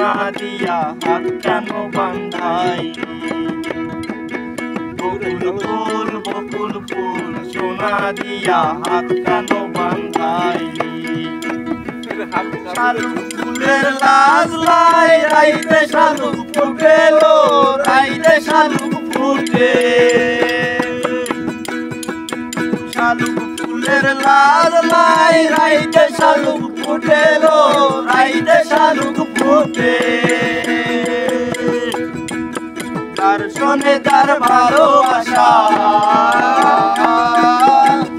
সোনা দিয়া হাত কেন বান্ধাই বকুল ফুল সোনা দিয়া হাত কেন বান্ধাই শালুক ফুলের লাজ লাই রাইতে শালুক ফুটেলো রাইতে শালুক ফুটে শালুক ফুলের লাজ লাই রাইতে শালুক ফুটেলো রাইতে শালুক ফুটে তার সনে তার ভালোবাসা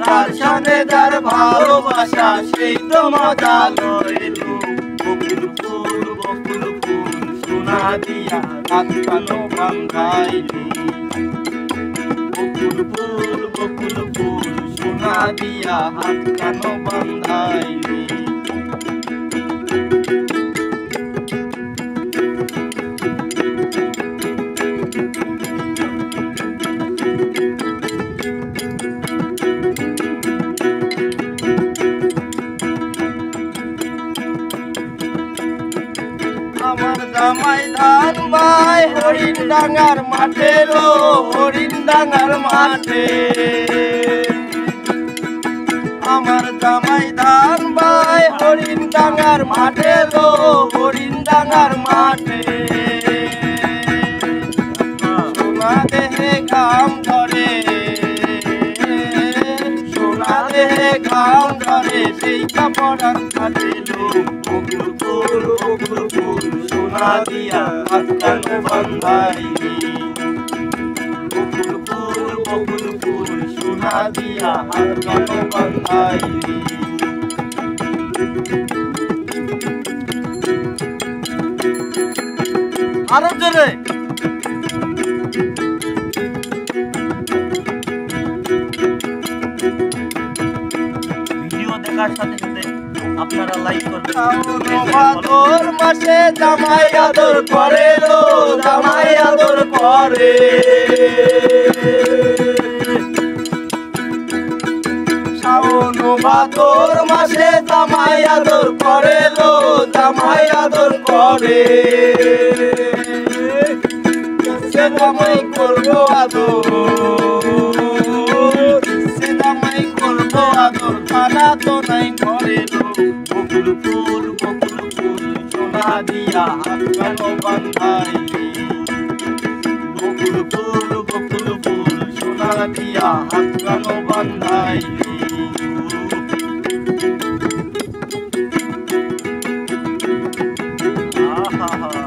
তার সনে তার ভালোবাসা সেই তো মজা লইলো বকুল ফুল সোনা দিয়া হাত কেন বান্ধাইলি বকুল ফুল সোনা দিয়া হাত কেন বান্ধাইলি আমার জামাই ধান ভাই হরিণ ডাঙ্গার মাঠে লো হরিণ ডাঙ্গার মাঠে আমার জামাই ধান ভাই হরিণ ডাঙ্গার মাঠে লো হরিণ ডাঙ্গার মাঠে সোনা দেহে ঘাম ধরে সোনা দেহে ঘাম ধরে সেই কাপড়ার কাটে লো বকুল ফুল সোনা দিয়া হাত কেন বান্ধাইলি বকুল ফুল সোনা দিয়া হাত কেন বান্ধাইলি আরো জোরে ভিডিও দেখার সাথে সাথে আপনারা লাইক করবেন ভাদর মাসে জামাই আদর করে লো জামাই আদর করে শ্রাবণ ভাদর মাসে জামাই আদর করে লো জামাই আদর করে সে জামাই করবো আদর সে জামাই করবো আদর খানা তো নাই করে লো বকুল ফুল সোনা দিয়া হাত কেন বান্ধাইলি বকুল ফুল সোনা দিয়া হাত কেন বান্ধাইলি আহা